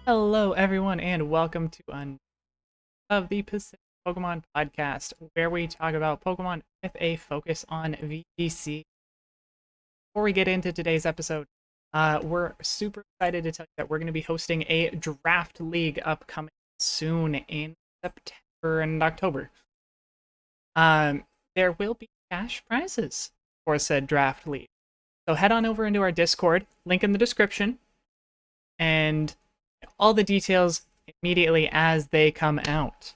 Hello, everyone, and welcome to another of the Pacific Pokemon Podcast, where we talk about Pokemon with a focus on VGC. Before we get into today's episode, we're super excited to tell you that we're going to be hosting a draft league upcoming soon in September and October. There will be cash prizes for said draft league. So head on over into our Discord, link in the description, and all the details immediately as they come out.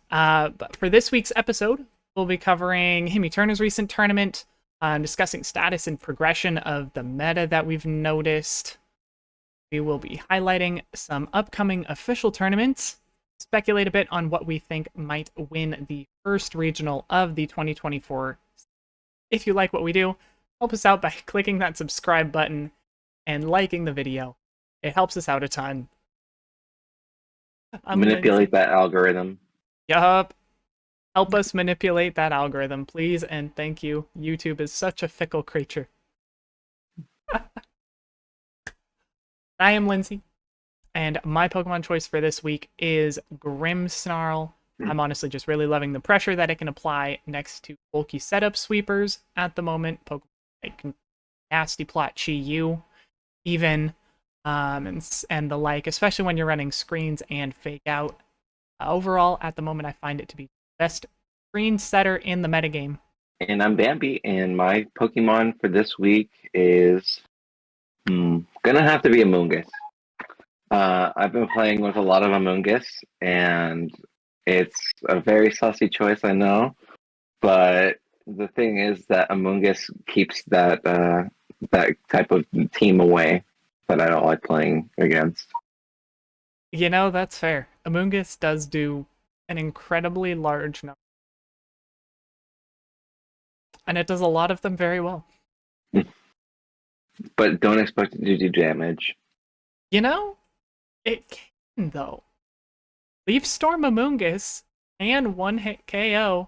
But for this week's episode, we'll be covering HimmyTurner's recent tournament, discussing status and progression of the meta that we've noticed. We will be highlighting some upcoming official tournaments, speculate a bit on what we think might win the first regional of the 2024. If you like what we do, help us out by clicking that subscribe button and liking the video. It helps us out a ton. Manipulate that algorithm. Yup. Help us manipulate that algorithm, please, and thank you. YouTube is such a fickle creature. I am Lindsay, and my Pokemon choice for this week is Grimmsnarl. I'm honestly just really loving the pressure that it can apply next to bulky setup sweepers at the moment. Pokemon like Nasty Plot Chi-Yu, even, and the like, especially when you're running screens and fake out. Overall, at the moment, I find it to be the best screen setter in the metagame. And I'm Bambi, and my Pokemon for this week is gonna have to be Amoonguss. I've been playing with a lot of Amoonguss, and it's a very saucy choice, I know. But the thing is that Amoonguss keeps that type of team away that I don't like playing against. You know, that's fair. Amoonguss does do an incredibly large number. And it does a lot of them very well. But don't expect it to do damage. You know, it can, though. Leaf Storm Amoonguss and one-hit KO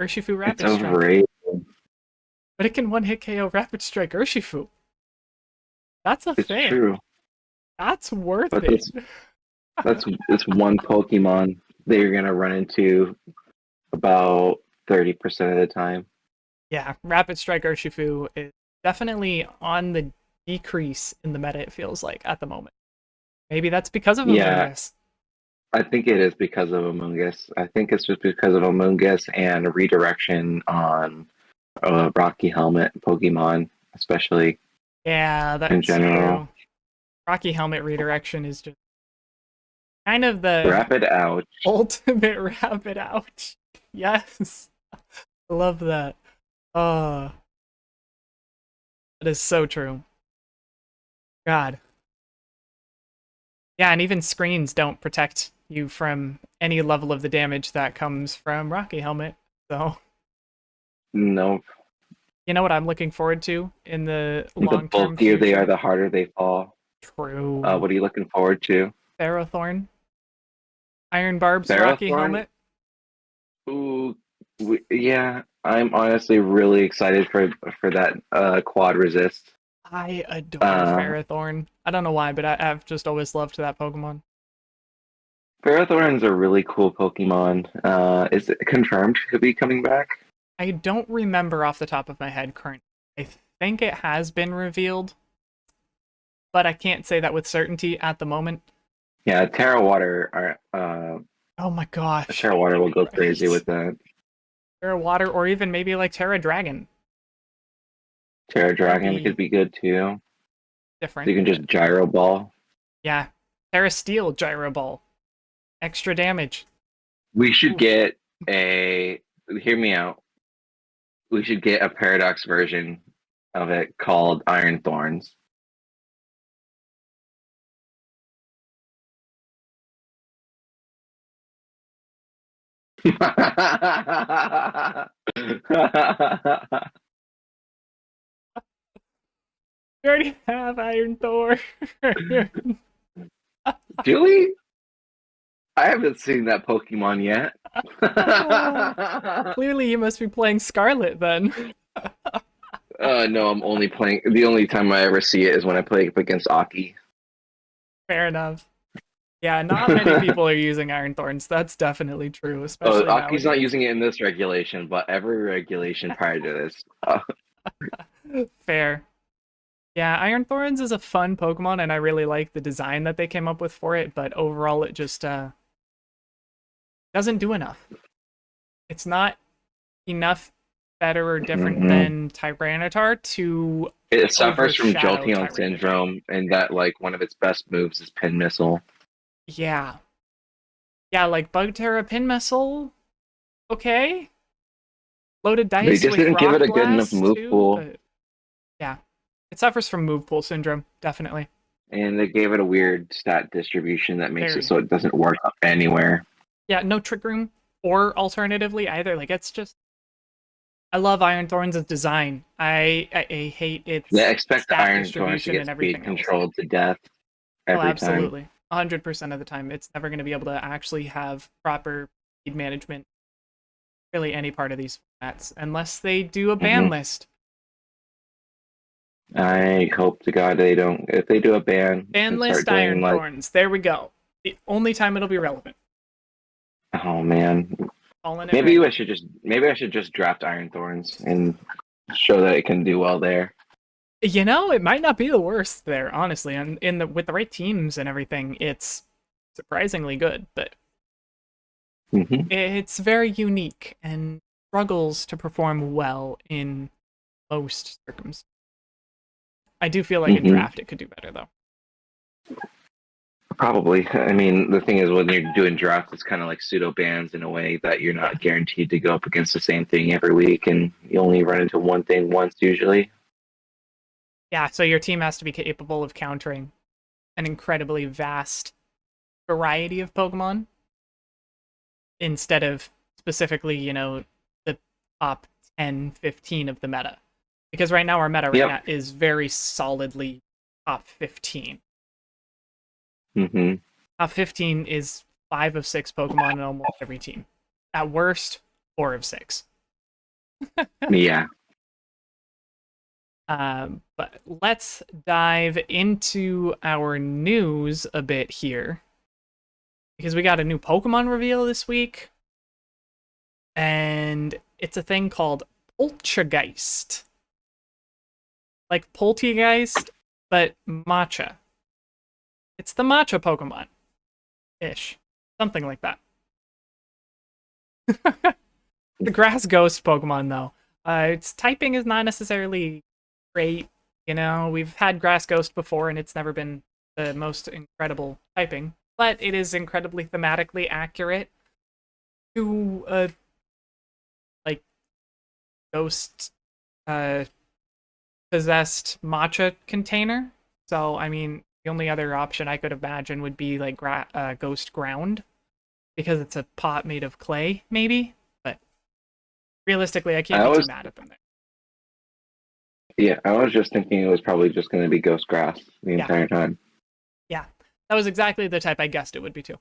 Urshifu Rapid It's Strike. overrated. But it can one-hit KO Rapid Strike Urshifu. That's a thing. It's true. That's worth But it. it's one Pokemon that you're gonna run into about 30% of the time. Yeah, Rapid Strike Urshifu is definitely on the decrease in the meta, it feels like, at the moment. Maybe that's because of Amoonguss. I think it is because of Amoonguss. I think it's just because of Amoonguss and redirection on Rocky Helmet Pokemon, especially. Yeah, that's in general. true. Rocky Helmet redirection is just kind of the Rapid ouch. ultimate rapid ouch. Yes. I love that. That is so true. God. Yeah, and even screens don't protect you from any level of the damage that comes from Rocky Helmet. So, Nope. you know what I'm looking forward to in the The long-term bulkier future? they are, the harder they fall. True. What are you looking forward to? Ferrothorn. Iron Barb's Rocky Ferrothorn? Helmet. Ooh, yeah. I'm honestly really excited for that quad resist. I adore Ferrothorn. I don't know why, but I've just always loved that Pokemon. Ferrothorn's a really cool Pokemon. Is it confirmed to be coming back? I don't remember off the top of my head currently. I think it has been revealed, but I can't say that with certainty at the moment. Yeah, Terra Water are. Oh my gosh. Terra Water will go crazy with that. Terra Water, or even maybe like Terra Dragon. Terra Dragon could be good too. Different. So you can just Gyro Ball. Yeah. Terra Steel Gyro Ball. Extra damage. We should get a. Hear me out. We should get a Paradox version of it called Iron Thorns. We already have Iron Thor. Do we? I haven't seen that Pokemon yet. Clearly, you must be playing Scarlet then. No, I'm only playing. The only time I ever see it is when I play up against Aki. Fair enough. Yeah, not many people are using Iron Thorns. That's definitely true, Oh, especially Aki's not nowadays. using it in this regulation, but every regulation prior to this. Fair. Yeah, Iron Thorns is a fun Pokemon, and I really like the design that they came up with for it, but overall it just doesn't do enough. It's not enough better or different Mm-mm. than Tyranitar to It suffers from overshadow Jolteon Tyranitar. syndrome, and that like one of its best moves is Pin Missile. Yeah. Yeah, like Bugterra Pin Missile, okay. Loaded They dice just with didn't give it Rock a good enough Blast move too, pool, but yeah. It suffers from move pool syndrome, definitely. and they gave it a weird stat distribution that makes it Very. so it doesn't work anywhere. Yeah, no Trick Room, or alternatively either. Like it's just I love Iron Thorns' design. I hate They its expect the stat Iron Thorns to distribution get and speed everything else. controlled to death Oh, every time. absolutely. 100% of the time. It's never going to be able to actually have proper speed management, really any part of these formats, unless they do a ban Hmm. list. I hope to God they don't. If they do a ban Ban and start list doing Iron like, Thorns. There we go. The only time it'll be relevant. oh man, Calling it right now. maybe I should just draft Iron Thorns and show that it can do well there. You know, it might not be the worst there, honestly. And in the with the right teams and everything, it's surprisingly good. But Hmm. it's very unique and struggles to perform well in most circumstances. I do feel like in Hmm. draft it could do better though. Probably. I mean, the thing is, when you're doing drafts, it's kind of like pseudo bans in a way that you're Yeah. not guaranteed to go up against the same thing every week, and you only run into one thing once usually. Yeah, so your team has to be capable of countering an incredibly vast variety of Pokemon instead of specifically, the top 10, 15 of the meta. Because right now our meta right Yep. now is very solidly top 15. Hmm. Top 15 is 5 of 6 Pokemon in almost every team. At worst, 4 of 6. Yeah. But let's dive into our news a bit here. Because we got a new Pokemon reveal this week. And it's a thing called Poltergeist. Like Poltergeist, but matcha. It's the matcha Pokemon. Ish. Something like that. The grass ghost Pokemon, though. Its typing is not necessarily great. We've had grass ghost before, and it's never been the most incredible typing. But it is incredibly thematically accurate to a like ghost possessed matcha container. So I mean, the only other option I could imagine would be like ghost ground because it's a pot made of clay, maybe. But realistically, I can't I be too was mad at them there. Yeah, I was just thinking it was probably just going to be ghost grass the Yeah, entire time. yeah, that was exactly the type I guessed it would be too.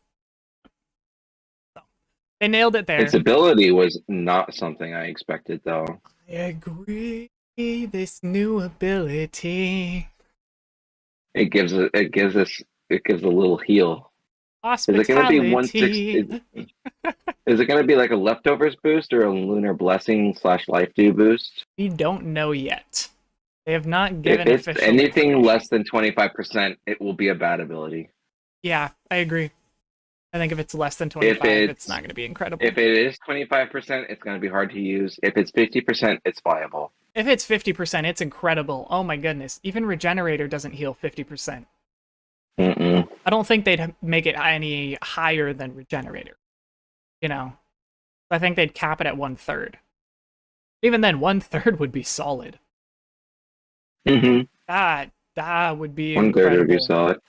So they nailed it Its there. ability was not something I expected, though. I agree. This new ability, It gives a little heal. Is it going to be 160? hospitality. Is it going to be like a leftovers boost or a lunar blessing / life dew boost? We don't know yet. They have not If given it's official anything information. less than 25%, it will be a bad ability. Yeah, I agree. I think if it's less than If 25, it's not it's going to be incredible. if it is 25%, it's going to be hard to use. If it's 50%, it's viable. If it's 50%, it's incredible. Oh my goodness. Even Regenerator doesn't heal 50%. Mm-mm. I don't think they'd make it any higher than Regenerator. I think they'd cap it at 1/3. Even then, 1/3 would be solid. Mm-hmm. That would be 1/3 would be incredible. solid.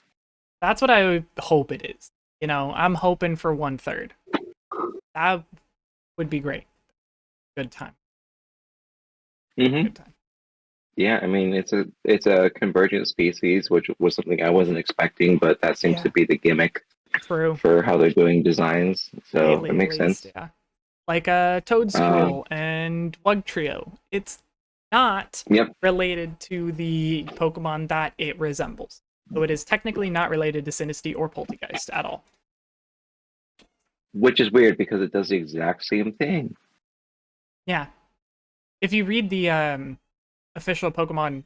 That's what I would hope it is. I'm hoping for 1/3. That would be great. Good time. Mm-hmm. Good time. Yeah, I mean it's a convergent species, which was something I wasn't expecting, but that seems to be the gimmick True. for how they're doing designs. So Lately, it at makes least, sense. yeah. Like Toadstool and Wugtrio. It's not Yep. related to the Pokemon that it resembles. So it is technically not related to Sinistea or Poltergeist at all. Which is weird because it does the exact same thing. Yeah. If you read the official Pokemon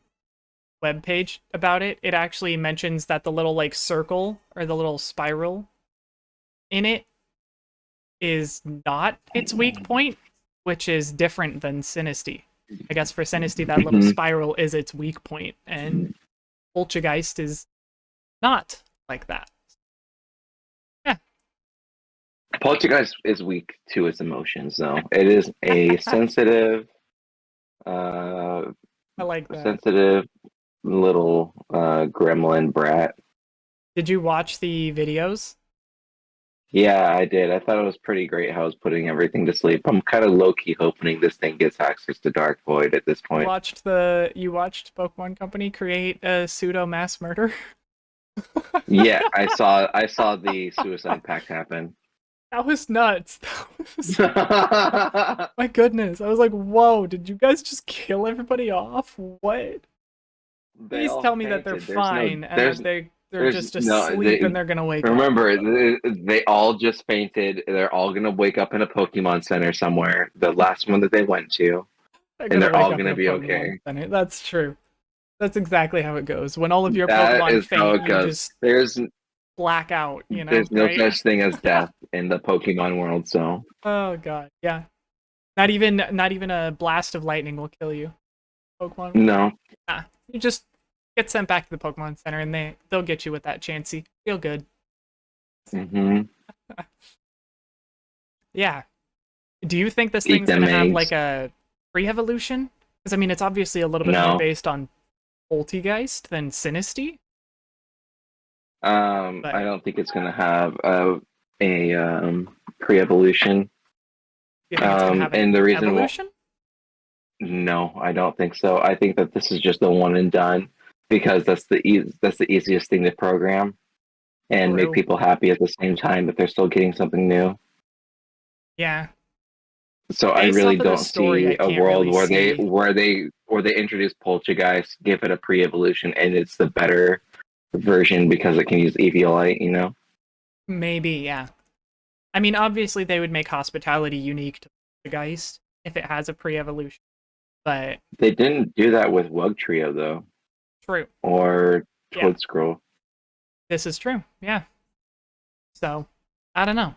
webpage about it, it actually mentions that the little like circle or the little spiral in it is not its weak point, which is different than Sinistea. I guess for Sinistea, that little spiral is its weak point, and Poltergeist is not like that. Yeah. Poltergeist is weak to its emotions, though. It is a sensitive, I like that. sensitive little gremlin brat. Did you watch the videos? Yeah, I did. I thought it was pretty great how it was putting everything to sleep. I'm kind of low-key hoping this thing gets access to Dark Void at this point. You watched Pokemon Company create a pseudo mass murder? Yeah, I saw the suicide pact happen. That was nuts. My goodness. I was like, whoa, did you guys just kill everybody off? What? Please tell me that they're fine and that they're just asleep and they're gonna wake up. Remember, they all just fainted. They're all gonna wake up in a Pokemon Center somewhere, the last one that they went to, and they're all gonna be okay. Center. That's true. That's exactly how it goes. When all of your Pokemon faint, you just black out. You know, there's no such thing as death in the Pokemon world. So. Oh god, yeah. Not even a blast of lightning will kill you. Pokemon. No. Nah, you just get sent back to the Pokemon Center, and they'll get you with that Chansey. Feel good. Yeah. Do you think this thing's gonna have like a pre-evolution? Because I mean, it's obviously a little bit more based on Poltergeist than Sinistea. I don't think it's gonna have a pre-evolution. You think it's gonna have an evolution? No, I don't think so. I think that this is just the one and done because that's the easiest thing to program and make people happy at the same time, but they're still getting something new. Yeah. So I really don't see a world where they introduce Poltergeist, give it a pre-evolution, and it's the better version because it can use Eviolite, you know? Maybe, yeah. I mean, obviously they would make Hospitality unique to Poltergeist if it has a pre-evolution, but they didn't do that with Wug Trio, though. True. Or Toadscroll. This is true, yeah. So, I don't know.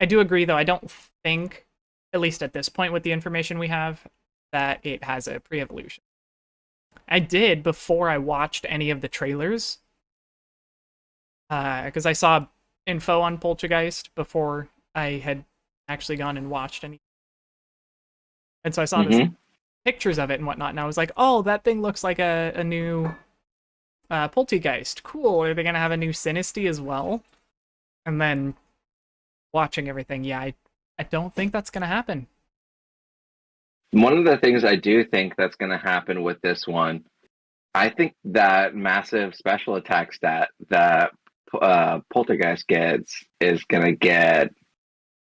I do agree, though. I don't think, at least at this point with the information we have, that it has a pre-evolution. I did before I watched any of the trailers, because I saw info on Poltergeist before I had actually gone and watched any. And so I saw this pictures of it and whatnot, and I was like, oh, that thing looks like a new Poltergeist. Cool. Are they going to have a new Sinistea as well? And then watching everything, yeah, I don't think that's going to happen. One of the things I do think that's going to happen with this one, I think that massive special attack stat that Poltergeist gets is going to get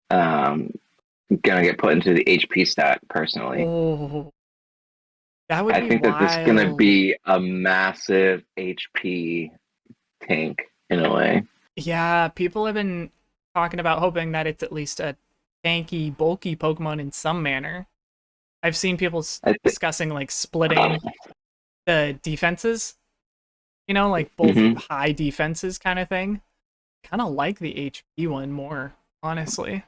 put into the HP stat, personally. Oh, that would be I think wild. that this is going to be a massive HP tank in a way. Yeah, people have been talking about hoping that it's at least a tanky, bulky Pokemon in some manner. I've seen people discussing like splitting the defenses, you know, like both high defenses kind of thing. Kind of like the HP one more, honestly.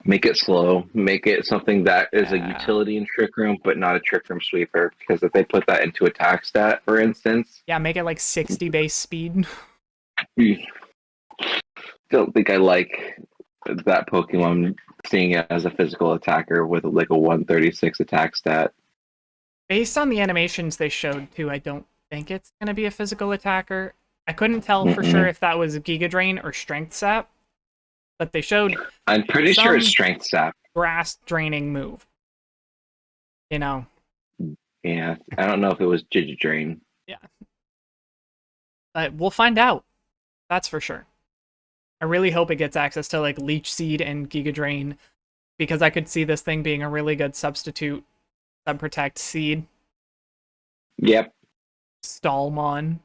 Make it slow. Make it something that is a utility in Trick Room, but not a Trick Room sweeper. Because if they put that into attack stat, for instance... Yeah, make it like 60 base speed. Don't think I like that Pokemon seeing it as a physical attacker with like a 136 attack stat. Based on the animations they showed too, I don't think it's going to be a physical attacker. I couldn't tell for sure if that was Giga Drain or Strength Sap, but they showed. I'm pretty sure it's Strength Sap. Grass draining move. You know. Yeah, I don't know if it was Giga Drain. Yeah. But we'll find out. That's for sure. I really hope it gets access to like Leech Seed and Giga Drain, because I could see this thing being a really good substitute Subprotect Seed. Yep. Stallmon.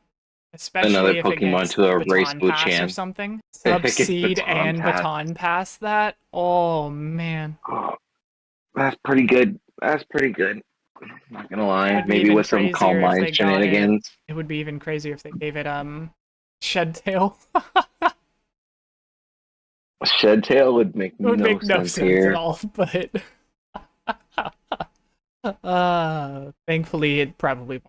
another Especially if it Pokemon gets to erase Baton Pass or Buchan. something. If it gets Subseed Baton and Pass. Baton Pass that. Oh, man. Oh, that's pretty good. That's pretty good. Not gonna It lie. would be Maybe even with some Calm crazier if Mind they got it. shenanigans. It would be even crazier if they gave it, Shed Tail. Shed Tail would make It would no make no sense sense at here. all, but thankfully it probably won't.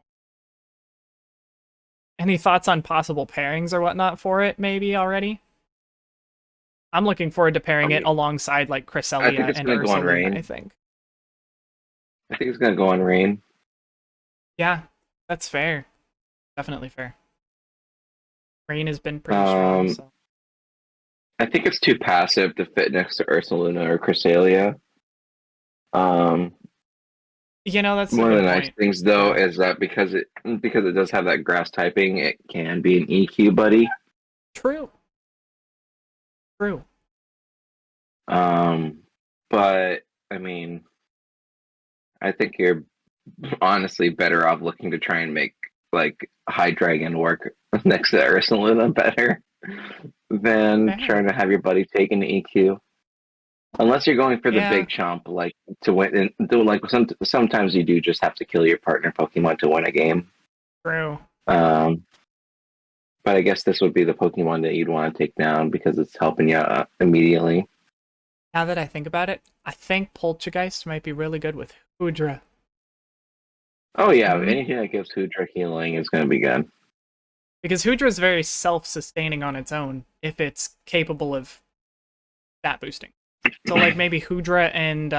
Any thoughts on possible pairings or whatnot for it, maybe already? I'm looking forward to pairing it alongside like I think Cresselia it's and gonna go on Ursaluna, Rain. I think. I think it's gonna go on Rain. Yeah, that's fair. Definitely fair. Rain has been pretty strong, so. I think it's too passive to fit next to Ursaluna or Cresselia. That's a One of the good nice point. things though Yeah. is that because it does have that grass typing, it can be an EQ buddy. True. True. But I mean, I think you're honestly better off looking to try and make like High Dragon work next to Ursaluna better than Fair. trying to have your buddy take an EQ. Unless you're going for the Yeah. big chomp, like to win, and do like sometimes you do just have to kill your partner Pokemon to win a game. True. Um, but I guess this would be the Pokemon that you'd want to take down because it's helping you immediately. Now that I think about it, I think Poltergeist might be really good with Hoodra. Oh yeah, Mhm. anything that gives Hoodra healing is going to be good. Because Hoodra is very self-sustaining on its own if it's capable of stat boosting. So like maybe Hoodra and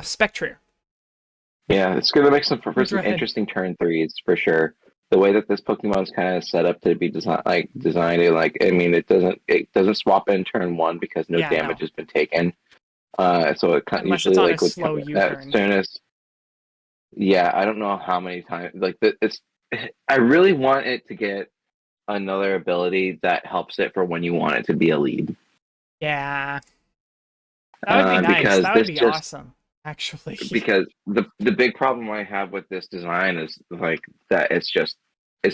Spectrier. Yeah, it's going to make some for some Hoodra had interesting turn threes for sure. The way that this Pokemon's kind of set up to be designed, it doesn't swap in turn one because no yeah, damage no. has been taken. So it Unless usually it's on a like would slow come as U-turn. soon as. Yeah, I don't know how many times it's. I really want it to get another ability that helps it for when you want it to be a lead. Yeah. That would be nice. Because That would this be just awesome, actually. because the big problem I have with this design is like that it's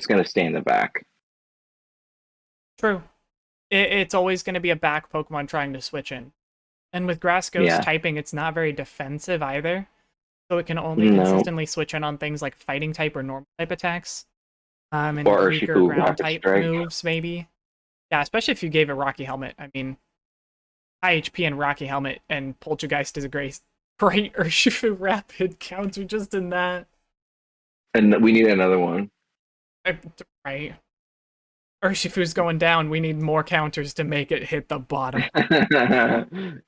going to stay in the back. True. It's always going to be a back Pokemon trying to switch in. And with Grass Ghost Yeah. typing, it's not very defensive either. So it can only No. consistently switch in on things like fighting type or normal type attacks. And Or weaker Urshifu ground Rapid type Strike. moves, maybe. Yeah, especially if you gave it Rocky Helmet. I mean, high HP and Rocky Helmet and Poltergeist is a great Urshifu Rapid counter just in that. And we need another one. Right. Urshifu's going down. We need more counters to make it hit the bottom.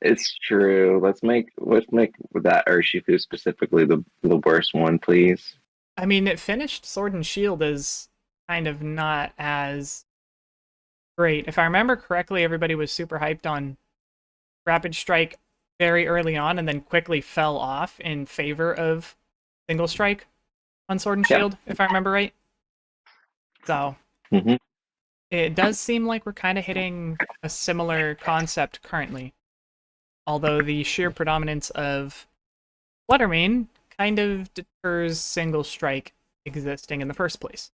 It's true. Let's make that Urshifu specifically the worst one, please. I mean, it finished Sword and Shield as kind of not as great. If I remember correctly, everybody was super hyped on Rapid Strike very early on and then quickly fell off in favor of Single Strike on Sword and Shield, if I remember right. So it does seem like we're kind of hitting a similar concept currently. Although the sheer predominance of Fluttermane kind of deters Single Strike existing in the first place.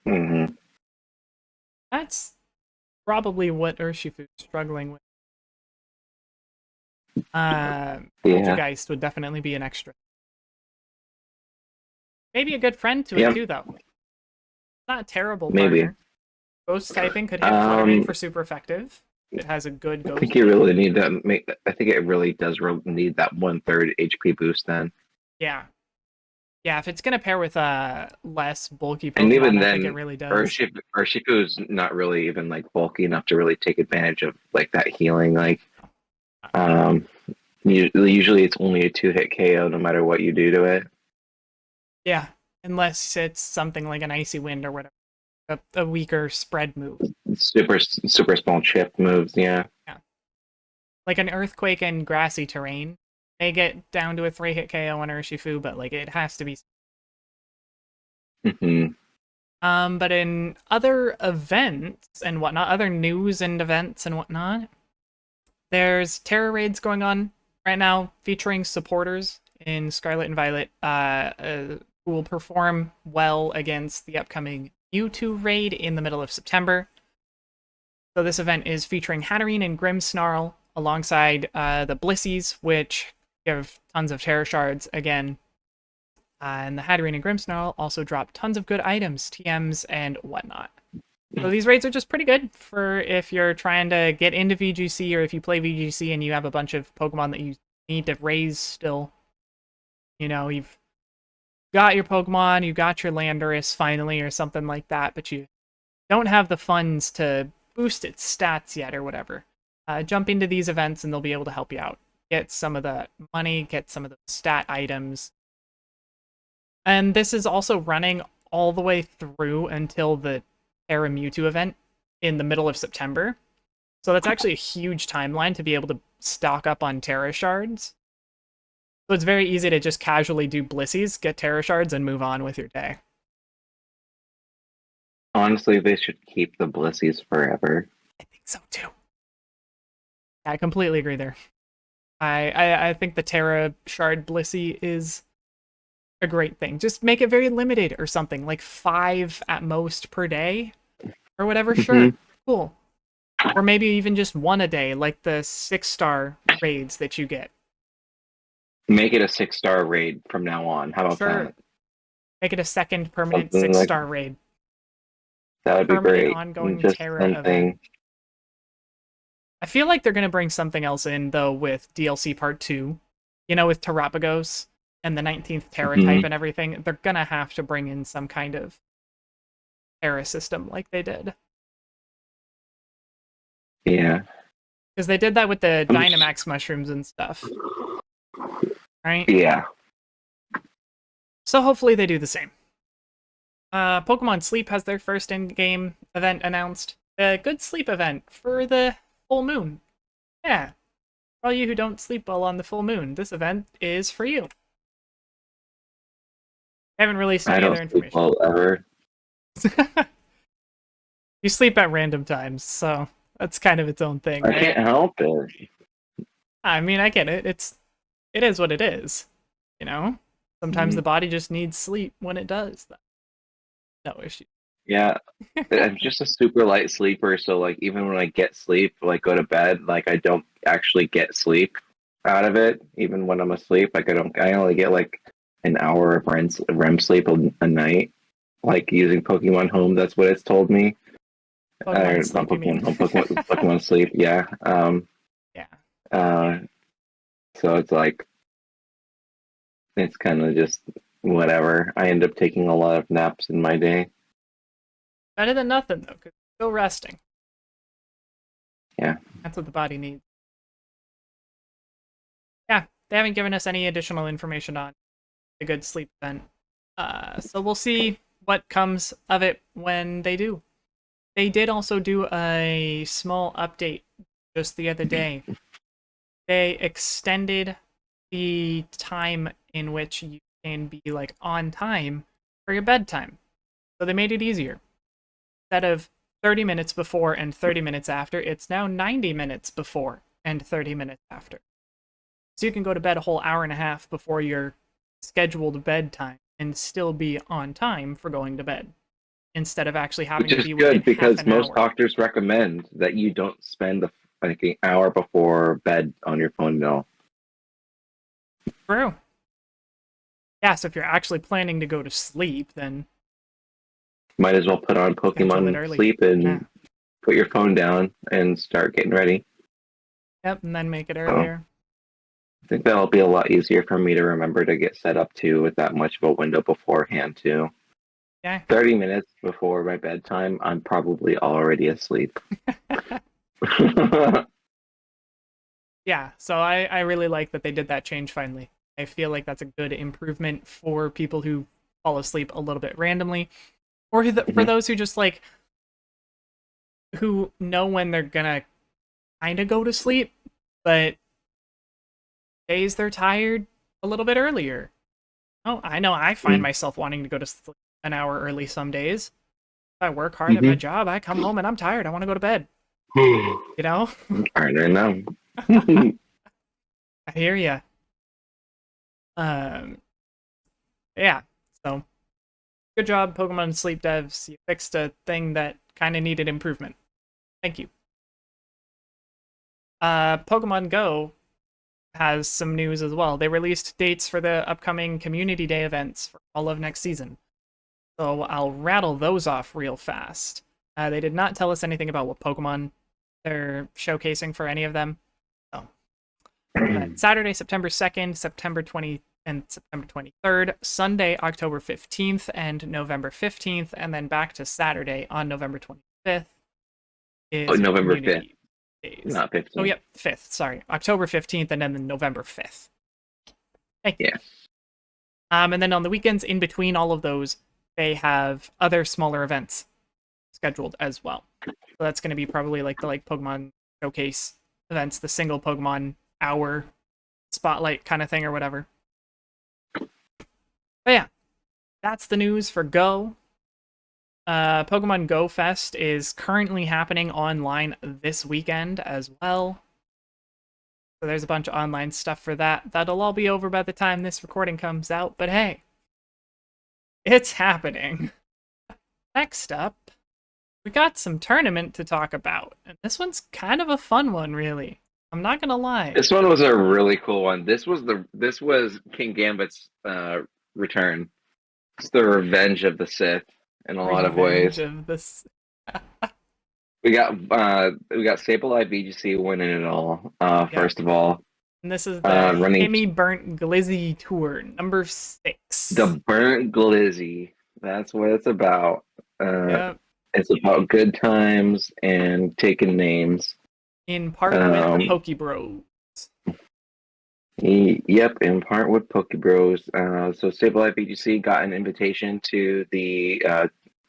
Mm-hmm. That's probably what Urshifu's struggling with. Poltergeist would definitely be an extra. Maybe a good friend to it too, though. Not a terrible partner. Ghost typing could hit Fluttermane for super effective. It has a good ghost. I think you really need to make. I think it really does need that 1/3 HP boost then. Yeah. Yeah, if it's gonna pair with less bulky Pokemon, and even I then, think it really does. Urshifu is not really even like bulky enough to really take advantage of like that healing. Like, usually it's only a 2-hit KO no matter what you do to it. Yeah, unless it's something like an Icy Wind or whatever, a weaker spread move. Super small chip moves, yeah. Yeah, like an Earthquake and Grassy Terrain may get down to a 3-hit KO on Urshifu, but like it has to be. But in other events and whatnot, other news and events and whatnot, there's Terra raids going on right now featuring supporters in Scarlet and Violet who who will perform well against the upcoming Mewtwo raid in the middle of September. So this event is featuring Hatterene and Grimmsnarl alongside the Blissies, which give tons of Terra Shards again. And the Hatterene and Grimmsnarl also drop tons of good items, TMs, and whatnot. So these raids are just pretty good for if you're trying to get into VGC, or if you play VGC and you have a bunch of Pokemon that you need to raise still. You know, you've got your Pokemon, you got your Landorus finally, or something like that, but you don't have the funds to boost its stats yet, or whatever. Jump into these events and they'll be able to help you out. Get some of the money, get some of the stat items. And this is also running all the way through until the Terra Mewtwo event in the middle of September. So that's actually a huge timeline to be able to stock up on Terra Shards. So it's very easy to just casually do Blissies, get Terra Shards, and move on with your day. Honestly, they should keep the Blissies forever. I think so too. I completely agree there. I think the Terra Shard Blissey is a great thing. Just make it very limited or something, like 5 at most per day or whatever. Sure, cool. Or maybe even just 1 a day, like the 6-star raids that you get. Make it a 6-star raid from now on. How about that? Make it a second permanent Something 6-star raid. That would be great. Ongoing Just Terra something. event. I feel like they're going to bring something else in, though, with DLC Part 2. You know, with Terapagos and the 19th Terra type and everything. They're going to have to bring in some kind of Terra system like they did. Yeah. Because they did that with the Dynamax mushrooms and stuff. Right? Yeah. So hopefully they do the same. Pokemon Sleep has their first in-game event announced. A good sleep event for the full moon. Yeah. For all you who don't sleep well on the full moon, this event is for you. I haven't released any other information. I don't sleep well ever. You sleep at random times, so that's kind of its own thing. I can't help it. I mean, I get it. It is what it is. You know? Sometimes the body just needs sleep when it does. No issue. Yeah. I'm just a super light sleeper, so like even when I get sleep, like go to bed, like I don't actually get sleep out of it, even when I'm asleep. Like I only get like an hour of REM sleep a night. Like using Pokemon Home, that's what it's told me. Pokemon Sleep, Pokemon Sleep, yeah. Yeah. So it's like, it's kind of just whatever. I end up taking a lot of naps in my day. Better than nothing, though, because you're still resting. Yeah. That's what the body needs. Yeah, they haven't given us any additional information on the good sleep event. So we'll see what comes of it when they do. They did also do a small update just the other day. They extended the time in which you can be like on time for your bedtime. So they made it easier. Instead of 30 minutes before and 30 minutes after, it's now 90 minutes before and 30 minutes after. So you can go to bed a whole hour and a half before your scheduled bedtime and still be on time for going to bed, instead of actually having to be within good because half an most hour. doctors recommend that you don't spend like an hour before bed on your phone. No. True. Yeah, so if you're actually planning to go to sleep, then might as well put on Pokemon Sleep and put your phone down and start getting ready. Yep, and then make it earlier. I think that'll be a lot easier for me to remember to get set up to with that much of a window beforehand too. Yeah. 30 minutes before my bedtime, I'm probably already asleep. Yeah, so I really like that they did that change finally. I feel like that's a good improvement for people who fall asleep a little bit randomly, or for those who just like, who know when they're gonna kind of go to sleep, but days they're tired a little bit earlier. Oh, I know I find myself wanting to go to sleep an hour early some days. If I work hard at my job, I come home and I'm tired. I want to go to bed. You know? I'm tired right now. I hear ya. Yeah. So, good job, Pokemon Sleep devs. You fixed a thing that kind of needed improvement. Thank you. Pokemon Go has some news as well. They released dates for the upcoming Community Day events for all of next season. So I'll rattle those off real fast. They did not tell us anything about what Pokemon they're showcasing for any of them. So, Saturday, September 2nd, September 20th, and September 23rd, Sunday, October 15th, and November 15th, and then back to Saturday on November 25th is November Community 5th, Days. not 15th. Oh, yep, 5th, sorry. October 15th, and then November 5th. Thank you. Yeah. And then on the weekends in between all of those, they have other smaller events scheduled as well. So that's going to be probably like the Pokemon Showcase events, the single Pokemon hour spotlight kind of thing or whatever. But yeah, that's the news for Go. Pokemon Go Fest is currently happening online this weekend as well. So there's a bunch of online stuff for that. That'll all be over by the time this recording comes out, but hey, it's happening. Next up, we got some tournament to talk about, and this one's kind of a fun one, really. I'm not gonna lie. This one was a really cool one. This was King Gambit's return. It's the revenge of the Sith in a lot of ways. Of this. We got Sableye VGC winning it all. First of all, and this is the running Burnt Glizzy Tour number 6. The Burnt Glizzy. That's what it's about. Yep. It's about good times and taking names. In part with the Pokebros. Yep, in part with Pokebros. So Sableye VGC got an invitation to the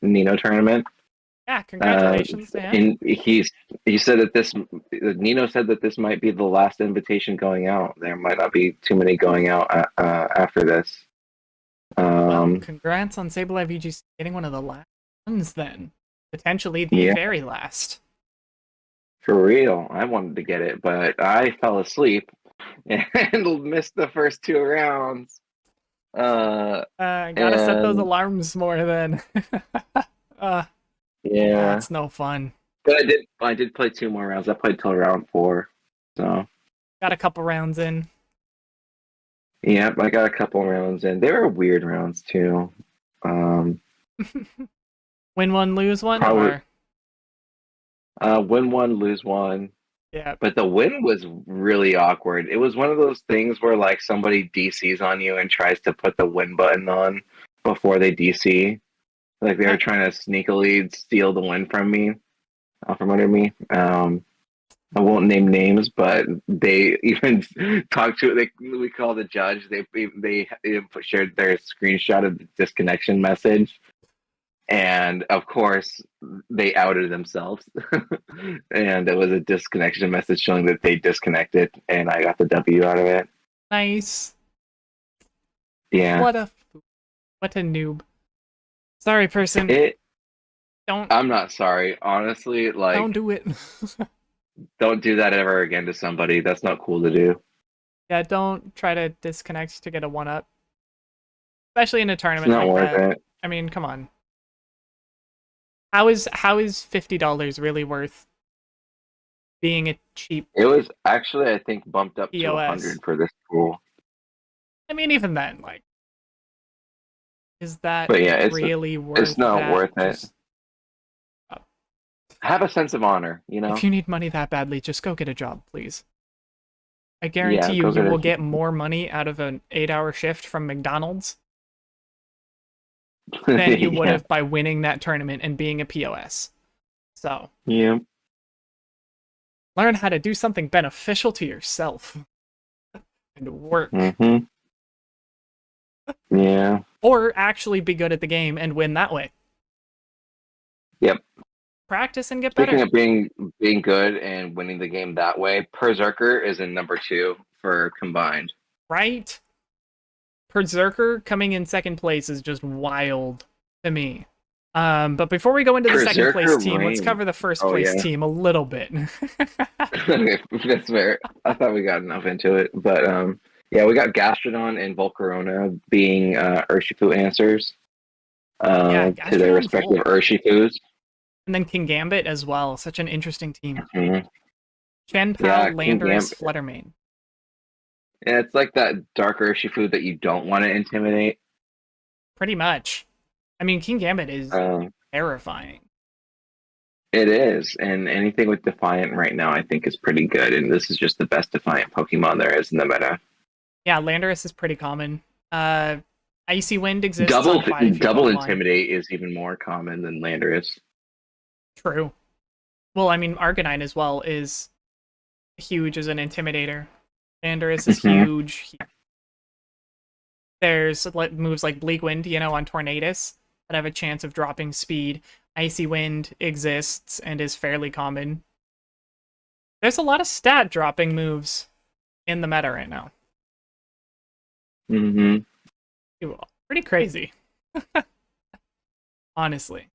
Nino tournament. Yeah, congratulations to him. And he said that Nino said that this might be the last invitation going out. There might not be too many going out after this. Well, congrats on Sableye VGC getting one of the last ones then. Potentially the very last. For real. I wanted to get it, but I fell asleep and missed the first 2 rounds. Gotta set those alarms more then. Yeah. That's no fun. But I did play 2 more rounds. I played till round 4. So got a couple rounds in. Yep, I got a couple rounds in. They were weird rounds too. Win one, lose one? Probably, win one, lose one. Yeah. But the win was really awkward. It was one of those things where like somebody DCs on you and tries to put the win button on before they DC. Like they were trying to sneakily steal the win from under me. I won't name names, but they even talked to. We called the judge. They shared their screenshot of the disconnection message, and of course they outed themselves. And it was a disconnection message showing that they disconnected, and I got the W out of it. Nice. Yeah. What a noob. Sorry, person. Don't. I'm not sorry. Honestly, like don't do it. Don't do that ever again to somebody. That's not cool to do. Yeah, don't try to disconnect to get a 1-up. Especially in a tournament it's not like worth that. It. I mean, come on. How is $50 really worth being a cheap It was actually, I think, bumped up POS. to 100 for this pool. I mean, even then, like, is that really worth it? It's not worth it. Have a sense of honor, you know? If you need money that badly, just go get a job, please. I guarantee you will get more money out of an 8-hour shift from McDonald's than you would have by winning that tournament and being a POS. So, yeah. Learn how to do something beneficial to yourself and work. Mm-hmm. Yeah. Or actually be good at the game and win that way. Yep. Practice and get better. Speaking of being good and winning the game that way, Berserker is in number 2 for combined. Right? Berserker coming in second place is just wild to me. But before we go into the second place team, let's cover the first place team a little bit. Okay, that's fair. I thought we got enough into it, but Yeah, we got Gastrodon and Volcarona being Urshifu answers Yeah, to their Gastrodon respective Volk. Urshifus. And then King Gambit as well. Such an interesting team. Mhm. Chien-Pao, Yeah, King Landorus, Gambit. Fluttermane. Yeah, it's like that dark Urshifu that you don't want to intimidate. Pretty much. I mean, King Gambit is Um, terrifying. it is, and anything with Defiant right now, I think, is pretty good. And this is just the best Defiant Pokemon there is in the meta. Yeah, Landorus is pretty common. Icy Wind exists Double on quite a few double Pokemon. Intimidate is even more common than Landorus. True. Well, I mean, Arcanine as well is huge as an Intimidator. Landorus is huge. There's moves like Bleak Wind, on Tornadus that have a chance of dropping speed. Icy Wind exists and is fairly common. There's a lot of stat dropping moves in the meta right now. Mm-hmm. Pretty crazy. Honestly.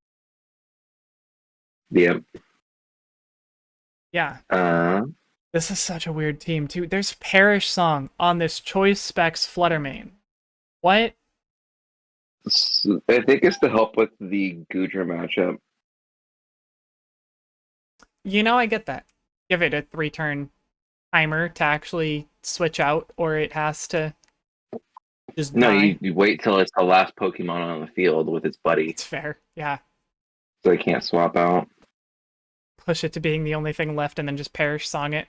Yep. Yeah. This is such a weird team, too. There's Perish Song on this Choice Specs Fluttermane. What? I think it's to help with the Goodra matchup. I get that. Give it a 3-turn timer to actually switch out, or it has to just die. You wait till it's the last Pokemon on the field with its buddy. It's fair, yeah. So they can't swap out. Push it to being the only thing left and then just Perish Song it.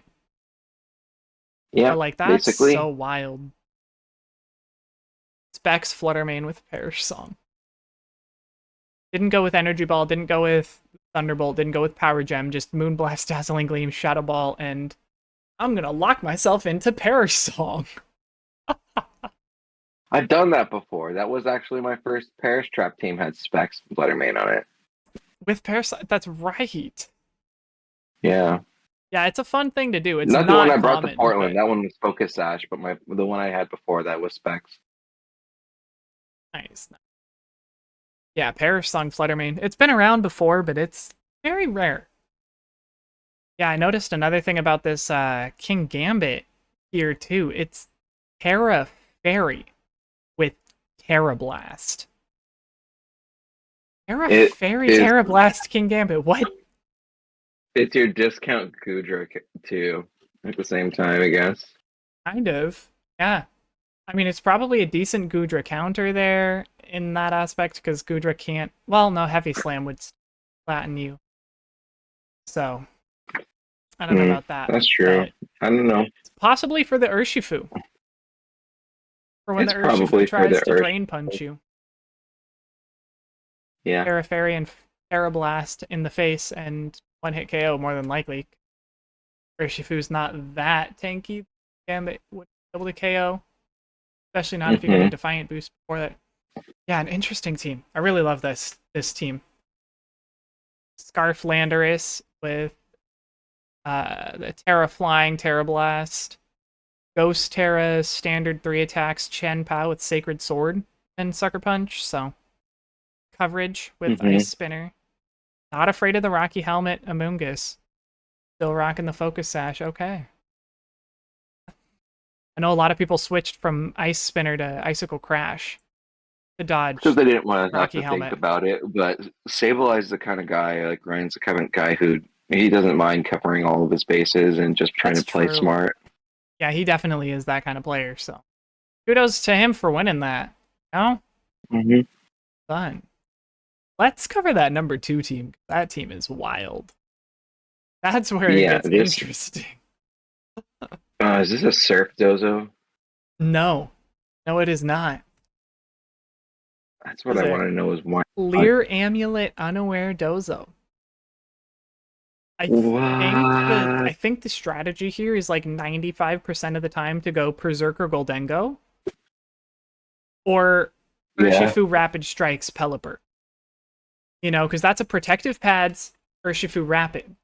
Yeah, That's basically. so wild. Specs Fluttermane with Perish Song. Didn't go with Energy Ball, didn't go with Thunderbolt, didn't go with Power Gem, just Moonblast, Dazzling Gleam, Shadow Ball, and I'm gonna lock myself into Perish Song. I've done that before. That was actually my first Perish Trap team had Specs Fluttermane on it. With Perish Song, that's right. Yeah. Yeah, it's a fun thing to do. It's not the one I brought common, to Portland. but... That one was Focus Sash, but the one I had before that was Specs. Nice. Yeah, Perish Song Fluttermane. It's been around before, but it's very rare. Yeah, I noticed another thing about this King Gambit here, too. It's Terra Fairy with Terra Blast. Terra Blast King Gambit. What? It's your discount Goodra, too, at the same time, I guess. Kind of. Yeah. I mean, it's probably a decent Goodra counter there in that aspect, because Goodra can't... Well, no, Heavy Slam would flatten you. So, I don't know about that. That's true. I don't know. It's possibly for the Urshifu. For when the Urshifu tries to Drain Punch you. Yeah. Terra Fairy and Terra Blast in the face and one-hit KO, more than likely. Urshifu's not that tanky. Gambit would be able to KO. Especially not if you get a Defiant boost before that. Yeah, an interesting team. I really love this team. Scarf Landorus with the Terra Flying, Terra Blast. Ghost Terra, standard 3 attacks, Chien-Pao with Sacred Sword and Sucker Punch, so coverage with Ice Spinner. Not afraid of the Rocky Helmet, Amoonguss. Still rocking the Focus Sash, okay. I know a lot of people switched from Ice Spinner to Icicle Crash to dodge. Because they didn't want to have Rocky to Helmet. think about it, but Sableye is the kind of guy, like Ryan's the kind of guy who he doesn't mind covering all of his bases and just trying to play smart. Yeah, he definitely is that kind of player, so kudos to him for winning that. Fun. Let's cover that number 2 team. That team is wild. That's where it gets interesting. Is this a Surf Dozo? No. No, it is not. That's what I want to know is why. Leer Amulet Unaware Dozo. I think the strategy here is like 95% of the time to go Berserker Goldengo or Urshifu Rapid Strikes Pelipper. Because that's a protective pads Urshifu Rapid.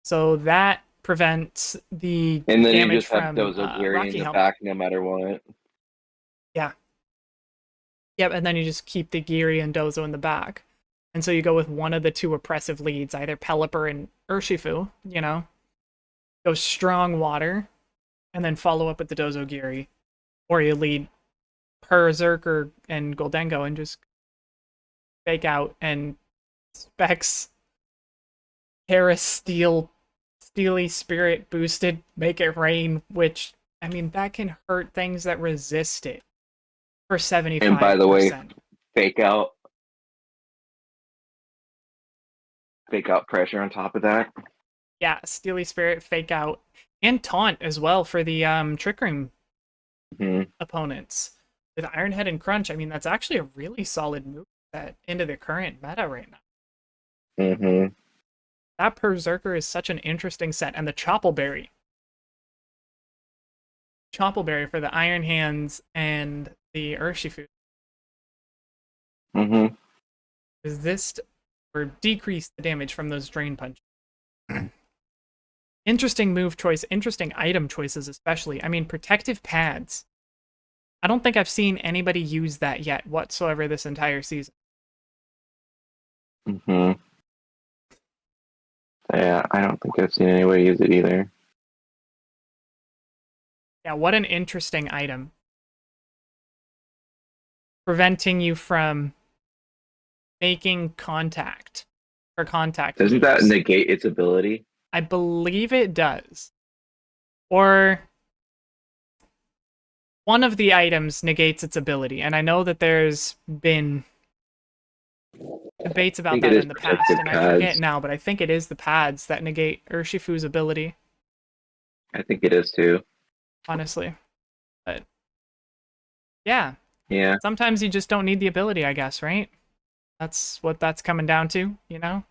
So that prevents the and then damage you just from have Dozo Rocky in the Helmet. back no matter what. Yeah. Yep, and then you just keep the Geary and Dozo in the back. And so you go with one of the 2 oppressive leads, either Pelipper and Urshifu, Go strong water, and then follow up with the Dozo Geary. Or you lead Berserker and Goldengo and just fake out and specs Paris Steely Spirit boosted, make it rain, which, I mean, that can hurt things that resist it for 75%. And by the way, fake out pressure on top of that. Yeah, Steely Spirit, fake out, and taunt as well for the Trick Room opponents. With Iron Head and Crunch, I mean, that's actually a really solid move set into the current meta right now. That Berserker is such an interesting set, and the Choppleberry. Choppleberry for the Iron Hands and the Urshifu. Resist or decrease the damage from those Drain Punches. Interesting move choice, interesting item choices especially. I mean, Protective Pads. I don't think I've seen anybody use that yet whatsoever this entire season. Yeah, I don't think I've seen anybody use it either. Yeah, what an interesting item. Preventing you from making contact or contact. Doesn't that negate its ability? I believe it does. Or one of the items negates its ability, and I know that there's been debates about that in the past, and I forget now, but I think it is the pads that negate Urshifu's ability. I think it is too. Honestly. But yeah. Yeah. Sometimes you just don't need the ability, I guess, right? That's what that's coming down to, you know?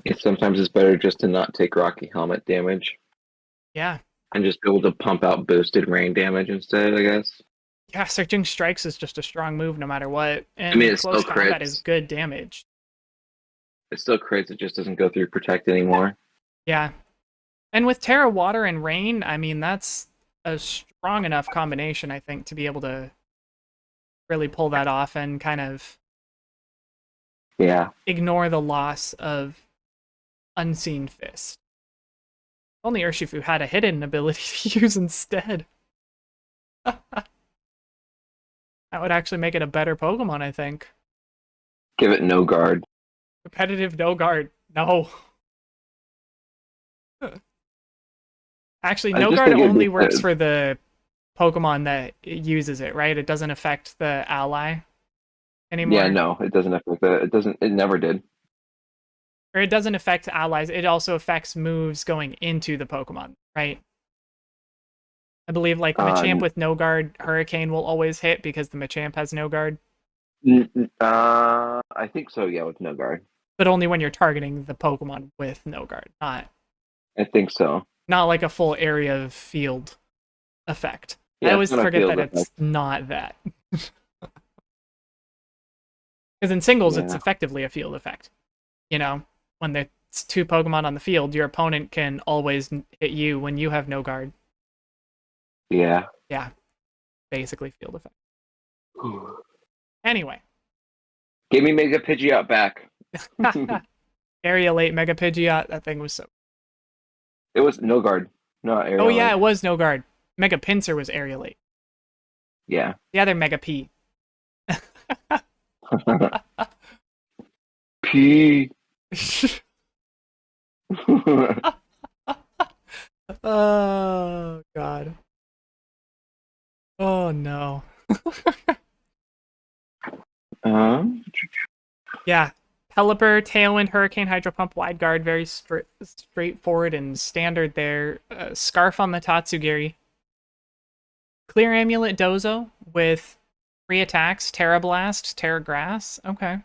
Yeah, sometimes it's better just to not take Rocky Helmet damage. Yeah. And just be able to pump out boosted rain damage instead, I guess. Yeah, Searching Strikes is just a strong move no matter what. And I mean, it close still combat crits. is good damage. It still crits, it just doesn't go through Protect anymore. Yeah. And with Terra, Water, and Rain, I mean, that's a strong enough combination, I think, to be able to really pull that off and kind of ignore the loss of Unseen Fist. Only Urshifu had a hidden ability to use instead. That would actually make it a better Pokemon, I think. Give it no guard. Repetitive no guard. No. Actually, no guard only works for the Pokemon that uses it, right? It doesn't affect the ally anymore. Yeah, no, it doesn't affect that. It never did. Or it doesn't affect allies. It also affects moves going into the Pokemon, right? I believe like Machamp with no guard, Hurricane will always hit because the Machamp has no guard. I think so, yeah, with no guard. But only when you're targeting the Pokemon with no guard, not. I think so. Not like a full area of field effect. Yeah, I always forget that it's not that. Because in singles, it's effectively a field effect. You know, when there's two Pokemon on the field, your opponent can always hit you when you have no guard. Yeah. Yeah. Basically field effect. Anyway. Give me Mega Pidgeot back. Area late Mega Pidgeot. That thing was so. It was no guard. Not area Oh, yeah, it was no guard. Mega Pinsir was area late. Yeah. The other Mega P. P. Oh, God. Oh, no. Yeah. Pelipper, Tailwind, Hurricane, Hydro Pump, Wide Guard, very straightforward and standard there. Scarf on the Tatsugiri. Clear Amulet Dozo with 3 attacks, Terra Blast, Terra Grass. Okay.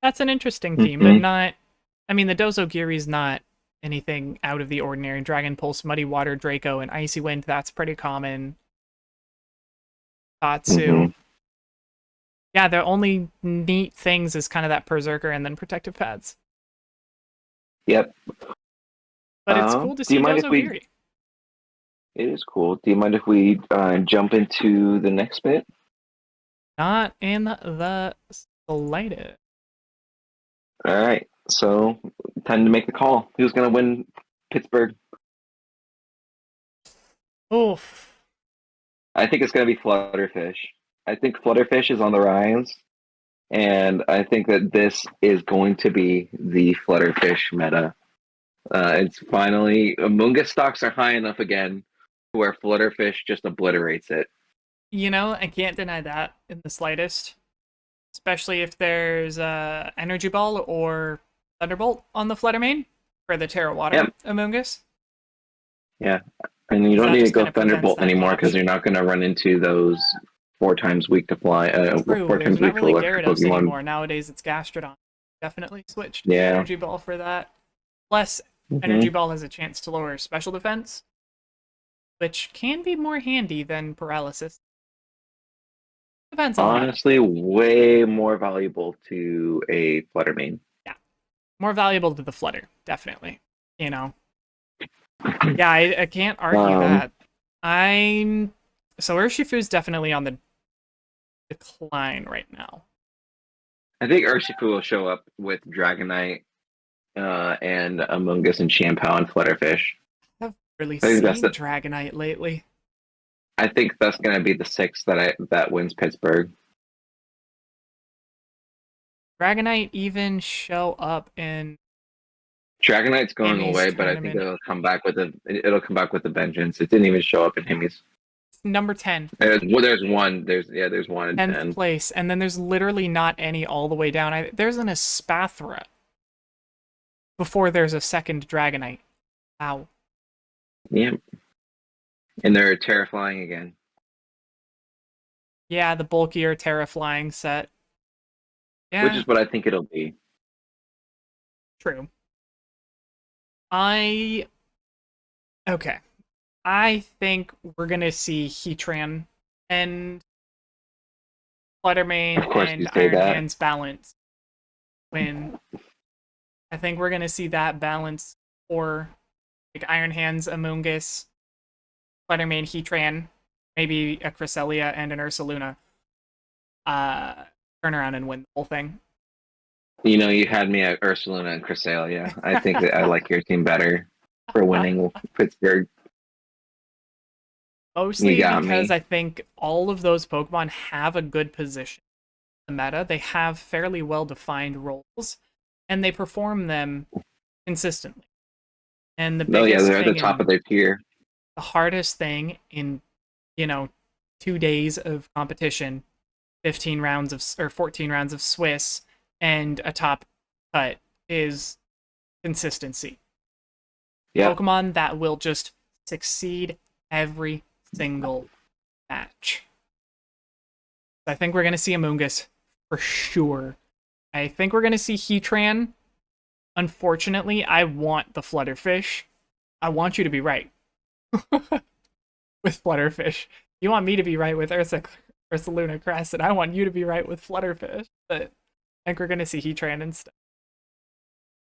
That's an interesting team, but not... I mean, the Dozo Giri's not anything out of the ordinary. Dragon Pulse, Muddy Water, Draco, and Icy Wind, that's pretty common. Tatsu. Yeah, the only neat things is kind of that Berserker and then Protective Pads. Yep. But it's cool to see Dozo Giri. It is cool. Do you mind if we jump into the next bit? Not in the slightest. All right. So, time to make the call. Who's going to win Pittsburgh? Oof. I think it's going to be Flutterfish. I think Flutterfish is on the rise, and I think that this is going to be the Flutterfish meta. It's finally Amoonguss stocks are high enough again where Flutterfish just obliterates it. I can't deny that in the slightest. Especially if there's Energy Ball or Thunderbolt on the Flutter main for the Terra Water Yep. Amoonguss. Yeah, and you Because don't that need to just go kind of prevents Thunderbolt that anymore because you're option. not going to run into those 4 times weak to fly. True, Four there's times not weak for really electric Gyarados Pokemon. anymore. Nowadays it's Gastrodon. Definitely switched to Yeah. Energy Ball for that. Plus, Energy Mm-hmm. Ball has a chance to lower special defense, which can be more handy than Paralysis. Depends on the meta. Honestly, way more valuable to a Flutter main. Yeah, more valuable to the Flutter, definitely. You know, yeah, I can't argue Um, that. I'm so Urshifu's definitely on the decline right now. I think Urshifu will show up with Dragonite and Amoonguss and Shampoo and Flutterfish. I've really I think that's seen the. Dragonite lately. I think that's going to be the 6 that wins Pittsburgh. Dragonite even show up in Dragonite's going Amy's away, but I think tournament. it'll come back with a vengeance. It didn't even show up in Himmy's. It's number 10, There's one. There's one in 10th 10. place, and then there's literally not any all the way down. There's an Espathra before there's a second Dragonite. Wow. Yep. And they're terrifying again. Yeah, the bulkier Terra Flying set. Which Yeah, is what I think it'll be. true. I okay. I think we're gonna see Heatran and Fluttermane Of course, you and say Iron that. Hands balance win. I think we're gonna see that balance for like Iron Hands, Amoonguss, Fluttermane, Heatran, maybe a Cresselia and an Ursaluna. Turn around and win the whole thing. You had me at Ursulina and Cresselia. I think that I like your team better for winning Pittsburgh. You Mostly got because me. I think all of those Pokemon have a good position in the meta. They have fairly well defined roles, and they perform them consistently. And the No, yeah, biggest they're at the thing top of and their tier. the hardest thing in, you know, 2 days of competition, 15 rounds of or 14 rounds of Swiss, and a top cut is consistency. Yep. Pokemon that will just succeed every single match. I think we're going to see Amoonguss for sure. I think we're going to see Heatran. Unfortunately, I want the Flutterfish. I want you to be right with Flutterfish. You want me to be right with Ursaluna Crest, and I want you to be right with Flutterfish. But I think we're going to see Heatran instead.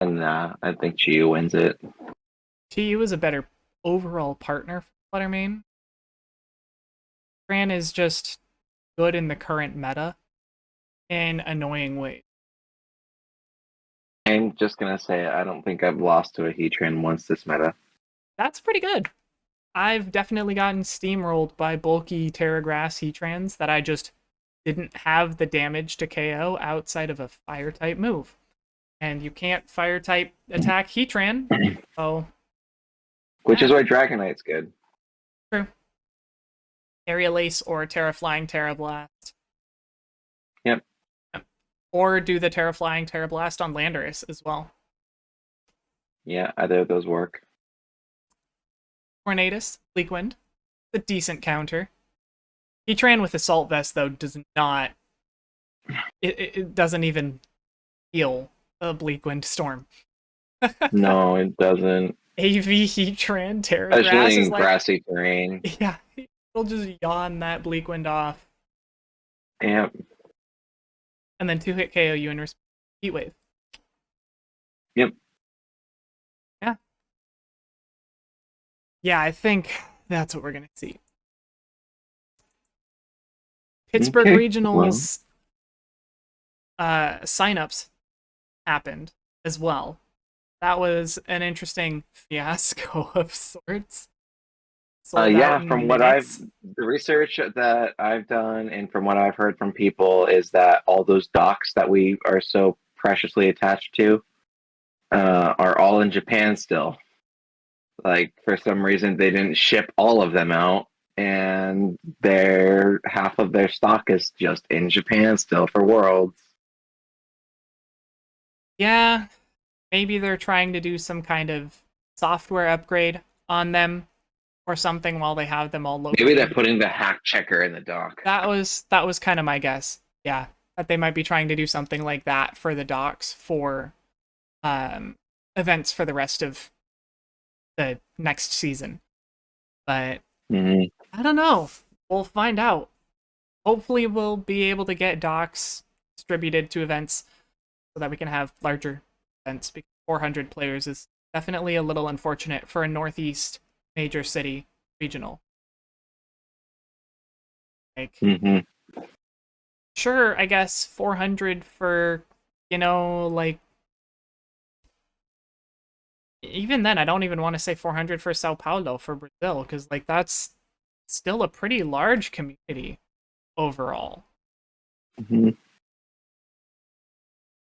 And I think Chiyu wins it. Chi is a better overall partner for Fluttermane. Fran is just good in the current meta in annoying ways. I'm just gonna say I don't think I've lost to a Heatran once this meta. That's pretty good. I've definitely gotten steamrolled by bulky Terragrass Heatrans that I just didn't have the damage to KO outside of a fire type move. And you can't fire type attack Heatran. So, Which yeah, is why Dragonite's good. true. Area Lace or Terra Flying Terra Blast. Yep. Or do the Terra Flying Terra Blast on Landorus as well. Yeah, either of those work. Tornadus, Bleak Wind, a decent counter. Heatran with Assault Vest, though, does not. It doesn't even feel a Bleak Wind Storm. No, it doesn't. AV Heatran Terra Grass Especially is in like, grassy terrain. yeah, it'll just yawn that Bleak Wind off. Yep. And then 2-hit KO you in Heat Wave. Yep. Yeah. Yeah, I think that's what we're going to see. Pittsburgh Okay. Well, Regionals signups happened as well. That was an interesting fiasco of sorts. sold out Yeah, in the minutes. research that I've done and from what I've heard from people is that all those docks that we are so preciously attached to are all in Japan still. Like for some reason they didn't ship all of them out, and their half of their stock is just in Japan still for Worlds. Yeah, maybe they're trying to do some kind of software upgrade on them or something while they have them all Maybe they're locally. putting the hack checker in the dock. That was kind of my guess. Yeah, that they might be trying to do something like that for the docks for um, events for the rest of the next season. But Mm-hmm. I don't know. We'll find out. Hopefully, we'll be able to get docks distributed to events so that we can have larger events. Because 400 players is definitely a little unfortunate for a Northeast major city regional. Like, Mm-hmm. sure, I guess 400 for, like, even then, I don't even want to say 400 for Sao Paulo for Brazil, because, like, that's still a pretty large community overall. Mm-hmm.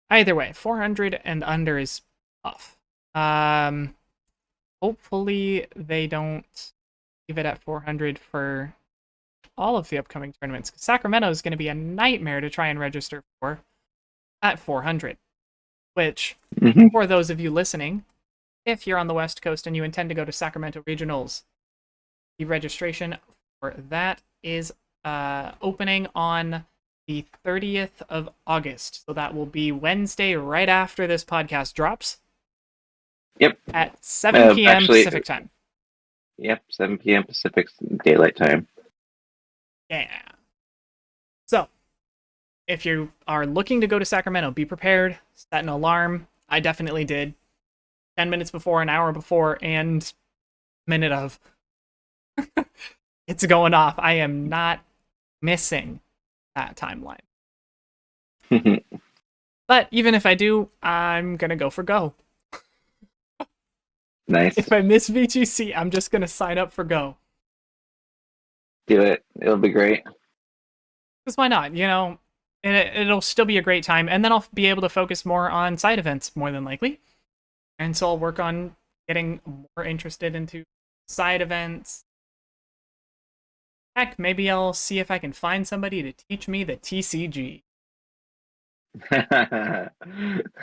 Either way, 400 and under is tough. Um, Hopefully they don't leave it at 400 for all of the upcoming tournaments. Sacramento is going to be a nightmare to try and register for at 400, which, Mm-hmm. for those of you listening, if you're on the West Coast and you intend to go to Sacramento Regionals, the registration for that is opening on the 30th of August. So that will be Wednesday right after this podcast drops Yep. at 7 p.m. Actually, Pacific time. yep, 7 p.m. Pacific Daylight Time. Yeah. So, if you are looking to go to Sacramento, be prepared. Set an alarm. I definitely did. 10 minutes before, an hour before, and minute of. It's going off. I am not missing that timeline. But even if I do, I'm going to go for Go. Nice. If I miss VGC, I'm just going to sign up for Go. Do it. It'll be great. Because why not? It'll still be a great time. And then I'll be able to focus more on side events, more than likely. And so I'll work on getting more interested into side events. Heck, maybe I'll see if I can find somebody to teach me the TCG.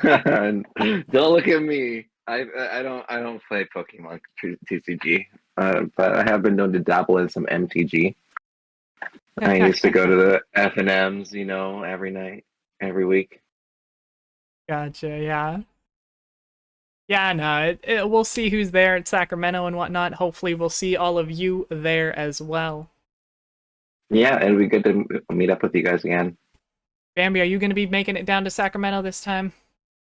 Don't look at me. I don't play Pokemon TCG, but I have been known to dabble in some MTG. I used to go to the F&Ms, every night, every week. Gotcha, yeah. Yeah, no, we'll see who's there at Sacramento and whatnot. Hopefully, we'll see all of you there as well. Yeah, it'll be good to meet up with you guys again. Bambi, are you going to be making it down to Sacramento this time?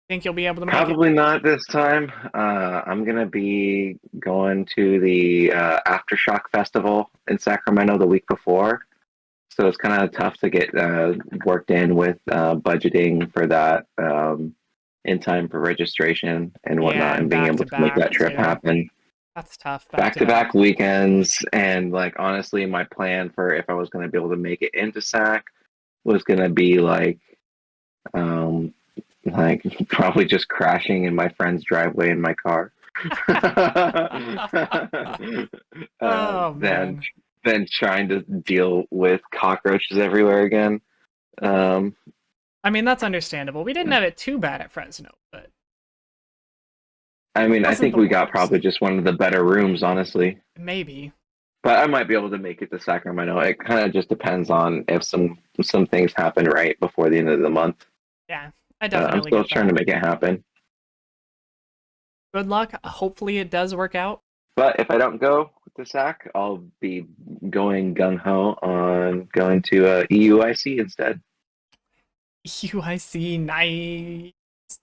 Think you'll be able to make it? Probably not this time. I'm gonna be going to the Aftershock Festival in Sacramento the week before, so it's kind of tough to get worked in with budgeting for that in time for registration and whatnot, Yeah, and and being back able to to make back that trip too. happen. That's tough. Back to back weekends, and like honestly, my plan for if I was going to be able to make it into SAC was going to be um, like probably just crashing in my friend's driveway in my car. Oh Than man. trying to deal with cockroaches everywhere again. Um, I mean, that's understandable. We didn't have it too bad at Fresno, but it I mean, I wasn't think the we got worst. probably just one of the better rooms, honestly. Maybe. But I might be able to make it to Sacramento. It kind of just depends on if some things happen right before the end of the month. Yeah, I I'm definitely still get trying to that. make it happen. Good luck. Hopefully, it does work out. But if I don't go to SAC, I'll be going gung ho on going to EUIC instead. UIC, nice.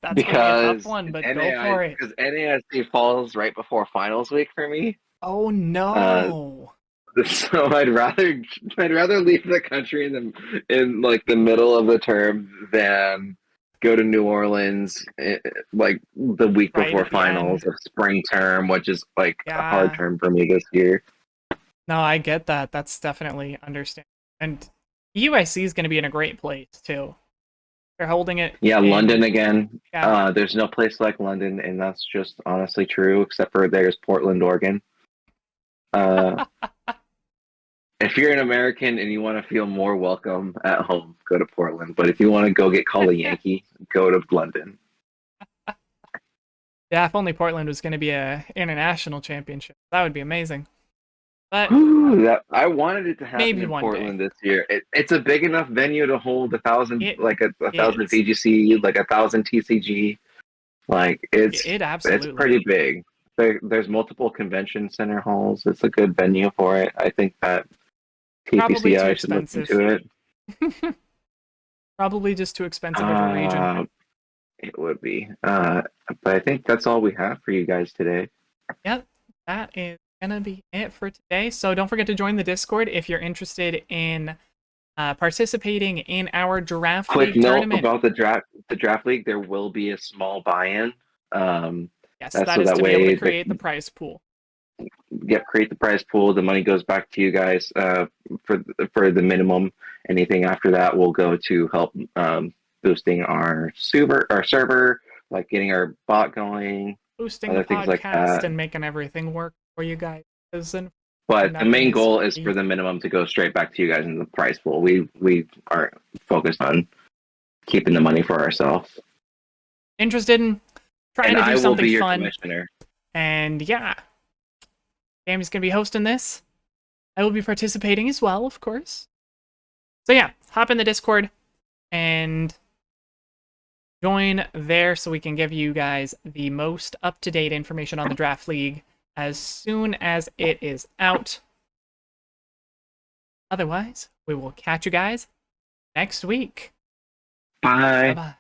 That's going to be a tough Because one, but go for it. NAIC falls right before finals week for me. Oh Uh, no. so I'd rather leave the country in like the middle of the term than go to New Orleans like the week Right before at the finals end. of spring term, which is like a hard Yeah. term for me this year. No, I get that. That's definitely understandable. And UIC is going to be in a great place too. They're holding it Yeah, London in, again. yeah. There's no place like London, and that's just honestly true, except for there's Portland, Oregon. Uh, if you're an American and you want to feel more welcome at home, go to Portland. But if you want to go get called a Yankee, go to London. Yeah, if only Portland was going to be a international championship, that would be amazing. But I wanted it to happen maybe in one day. Portland this year. It's a big enough venue to hold It a thousand is. VGC, like 1,000 TCG. Like It it's absolutely pretty is. big. There's multiple convention center halls. It's a good venue for it. I think that Probably too TPCI should look expensive. into it. Probably just too expensive of a region. Uh, it would be. But I think that's all we have for you guys today. Yep, that is gonna be it for today. So don't forget to join the Discord if you're interested in participating in our draft Quick league note tournament. about the draft league. There will be a small buy-in. Yes, That's that so is that to be able to way create the prize pool. create the prize pool. The money goes back to you guys for the minimum. Anything after that will go to help boosting our server, like getting our bot going, Boosting the other things like podcast that. and making everything work for you guys. But the Nothing main is goal is free. for the minimum to go straight back to you guys in the prize pool. We are focused on keeping the money for ourselves. Interested in trying And to do I will something be your fun. commissioner. And yeah, Sammy's going to be hosting this. I will be participating as well, of course. So yeah, hop in the Discord and join there so we can give you guys the most up-to-date information on the Draft League as soon as it is out. Otherwise, we will catch you guys next week. Bye. Bye-bye.